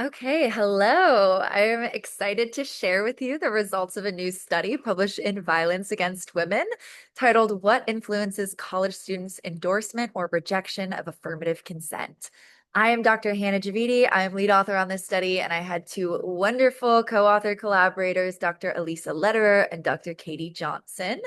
Okay, hello. I'm excited to share with you the results of a new study published in Violence Against Women titled What Influences College Students' Endorsement or Rejection of Affirmative Consent. I am Dr. Hannah Javidi. I am lead author on this study, and I had two wonderful co-author collaborators, Dr. Elisa Lederer and Dr. Katie Johnson.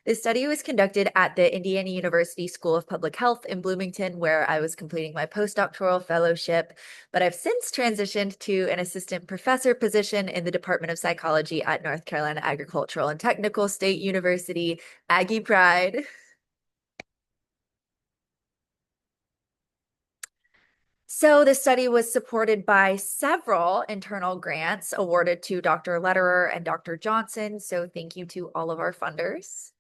This study was conducted at the Indiana University School of Public Health in Bloomington, where I was completing my postdoctoral fellowship, but I've since transitioned to an assistant professor position in the Department of Psychology at North Carolina Agricultural and Technical State University, Aggie Pride. So the study was supported by several internal grants awarded to Dr. Lederer and Dr. Johnson. So thank you to all of our funders.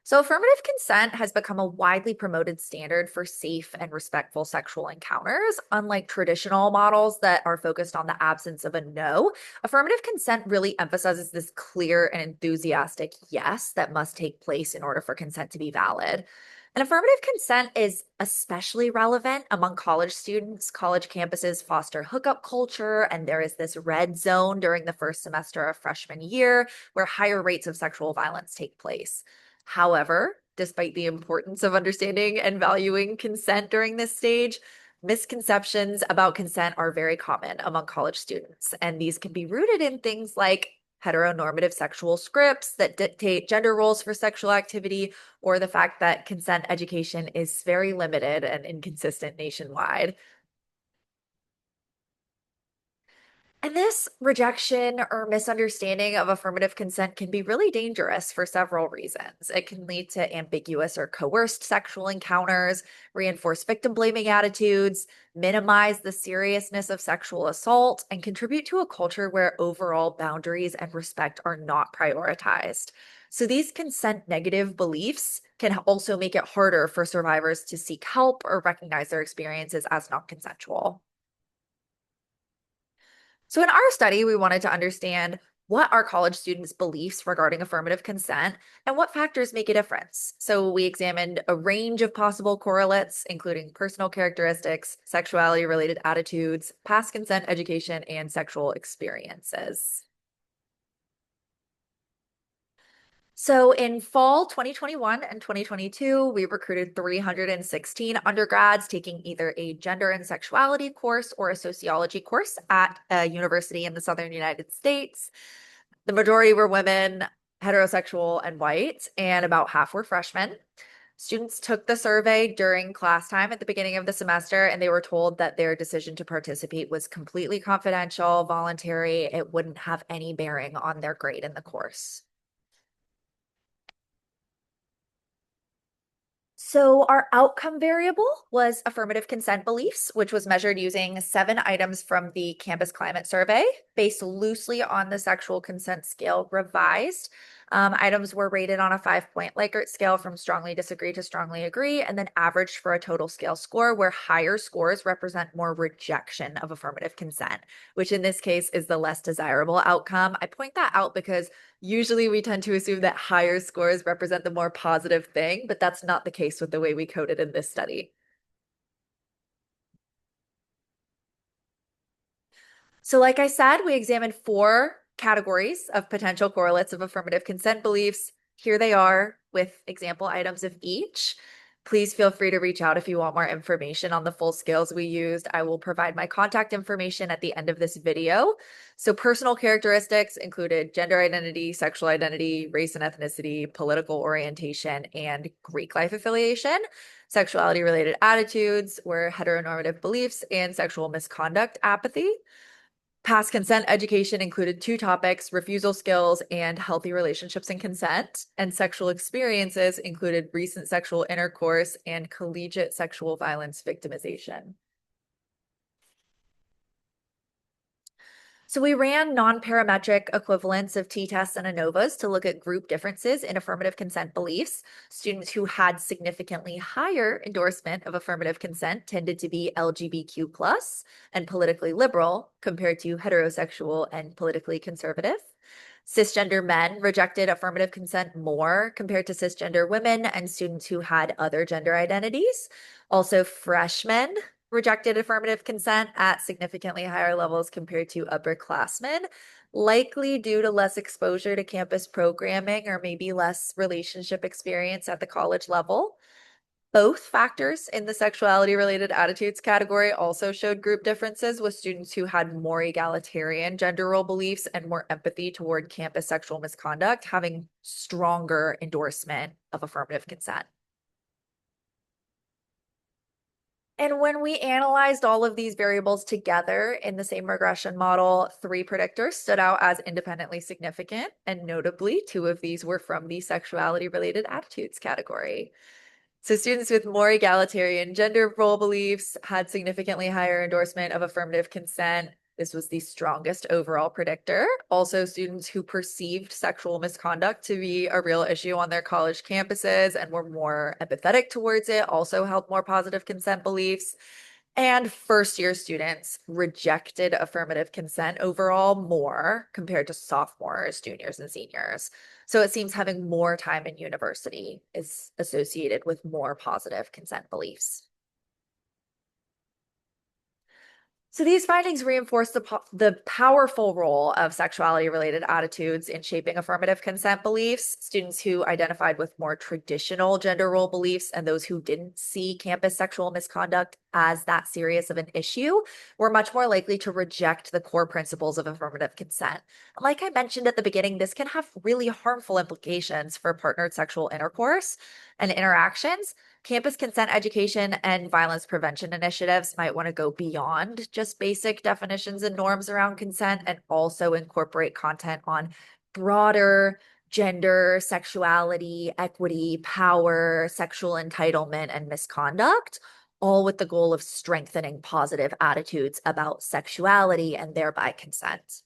So, affirmative consent has become a widely promoted standard for safe and respectful sexual encounters. Unlike traditional models that are focused on the absence of a no, affirmative consent really emphasizes this clear and enthusiastic yes that must take place in order for consent to be valid. And affirmative consent is especially relevant among college students. College campuses foster hookup culture, and there is this red zone during the first semester of freshman year where higher rates of sexual violence take place. However, despite the importance of understanding and valuing consent during this stage, misconceptions about consent are very common among college students. And these can be rooted in things like heteronormative sexual scripts that dictate gender roles for sexual activity, or the fact that consent education is very limited and inconsistent nationwide. And this rejection or misunderstanding of affirmative consent can be really dangerous for several reasons. It can lead to ambiguous or coerced sexual encounters, reinforce victim blaming attitudes, minimize the seriousness of sexual assault, and contribute to a culture where overall boundaries and respect are not prioritized. So, these consent negative beliefs can also make it harder for survivors to seek help or recognize their experiences as non consensual. So, in our study, we wanted to understand what are college students' beliefs regarding affirmative consent and what factors make a difference. So, we examined a range of possible correlates, including personal characteristics, sexuality related attitudes, past consent education, and sexual experiences. So in fall 2021 and 2022, we recruited 316 undergrads taking either a gender and sexuality course or a sociology course at a university in the Southern United States. The majority were women, heterosexual, and white, and about half were freshmen. Students took the survey during class time at the beginning of the semester, and they were told that their decision to participate was completely confidential, voluntary. It wouldn't have any bearing on their grade in the course. So, our outcome variable was affirmative consent beliefs, which was measured using 7 items from the campus climate survey, based loosely on the sexual consent scale revised. Items were rated on a 5 point Likert scale from strongly disagree to strongly agree, and then averaged for a total scale score, where higher scores represent more rejection of affirmative consent, which in this case is the less desirable outcome. I point that out because usually we tend to assume that higher scores represent the more positive thing, but that's not the case with the way we coded in this study. So, like I said, we examined 4 categories of potential correlates of affirmative consent beliefs. Here they are with example items of each. Please feel free to reach out if you want more information on the full scales we used. I will provide my contact information at the end of this video. So, personal characteristics included gender identity, sexual identity, race and ethnicity, political orientation, and Greek life affiliation. Sexuality related attitudes were heteronormative beliefs and sexual misconduct apathy. Past consent education included 2 topics: refusal skills and healthy relationships and consent. And sexual experiences included recent sexual intercourse and collegiate sexual violence victimization. So we ran non-parametric equivalents of t-tests and ANOVAs to look at group differences in affirmative consent beliefs. Students who had significantly higher endorsement of affirmative consent tended to be LGBTQ plus and politically liberal compared to heterosexual and politically conservative. Cisgender men rejected affirmative consent more compared to cisgender women and students who had other gender identities. Also, freshmen rejected affirmative consent at significantly higher levels compared to upperclassmen, likely due to less exposure to campus programming or maybe less relationship experience at the college level. Both factors in the sexuality related attitudes category also showed group differences, with students who had more egalitarian gender role beliefs and more empathy toward campus sexual misconduct having stronger endorsement of affirmative consent. And when we analyzed all of these variables together in the same regression model, three predictors stood out as independently significant. And notably, two of these were from the sexuality related attitudes category. So students with more egalitarian gender role beliefs had significantly higher endorsement of affirmative consent. This was the strongest overall predictor. Also, students who perceived sexual misconduct to be a real issue on their college campuses and were more empathetic towards it also held more positive consent beliefs. And first year students rejected affirmative consent overall more compared to sophomores, juniors, and seniors. So it seems having more time in university is associated with more positive consent beliefs. So these findings reinforce the powerful role of sexuality-related attitudes in shaping affirmative consent beliefs. Students who identified with more traditional gender role beliefs and those who didn't see campus sexual misconduct as that serious of an issue were much more likely to reject the core principles of affirmative consent. Like I mentioned at the beginning, this can have really harmful implications for partnered sexual intercourse and interactions. Campus consent education and violence prevention initiatives might want to go beyond just basic definitions and norms around consent and also incorporate content on broader gender, sexuality, equity, power, sexual entitlement, and misconduct, all with the goal of strengthening positive attitudes about sexuality and thereby consent.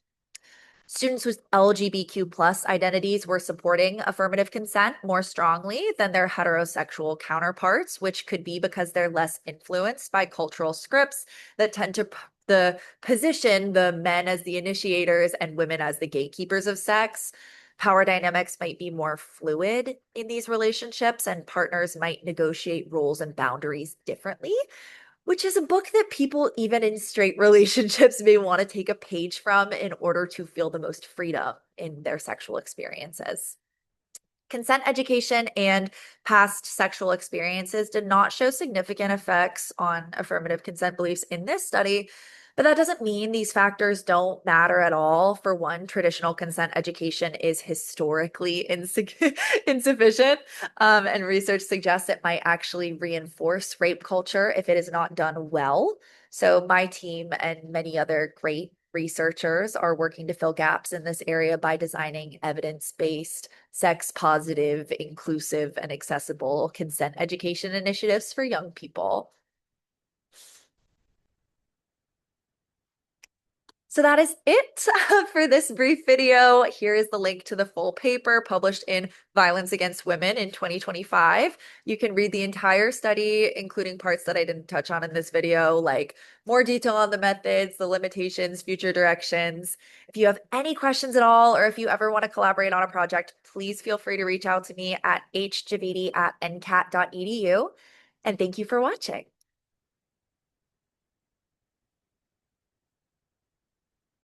Students with LGBTQ plus identities were supporting affirmative consent more strongly than their heterosexual counterparts, which could be because they're less influenced by cultural scripts that tend to the position the men as the initiators and women as the gatekeepers of sex. Power dynamics might be more fluid in these relationships, and partners might negotiate roles and boundaries differently, which is a book that people, even in straight relationships, may want to take a page from in order to feel the most freedom in their sexual experiences. Consent education and past sexual experiences did not show significant effects on affirmative consent beliefs in this study, but that doesn't mean these factors don't matter at all. For one, traditional consent education is historically insufficient, and research suggests it might actually reinforce rape culture if it is not done well. So my team and many other great researchers are working to fill gaps in this area by designing evidence-based, sex-positive, inclusive, and accessible consent education initiatives for young people. So that is it for this brief video. Here is the link to the full paper published in Violence Against Women in 2025. You can read the entire study, including parts that I didn't touch on in this video, like more detail on the methods, the limitations, future directions. If you have any questions at all, or if you ever want to collaborate on a project, please feel free to reach out to me at hjavidi@ncat.edu. And thank you for watching.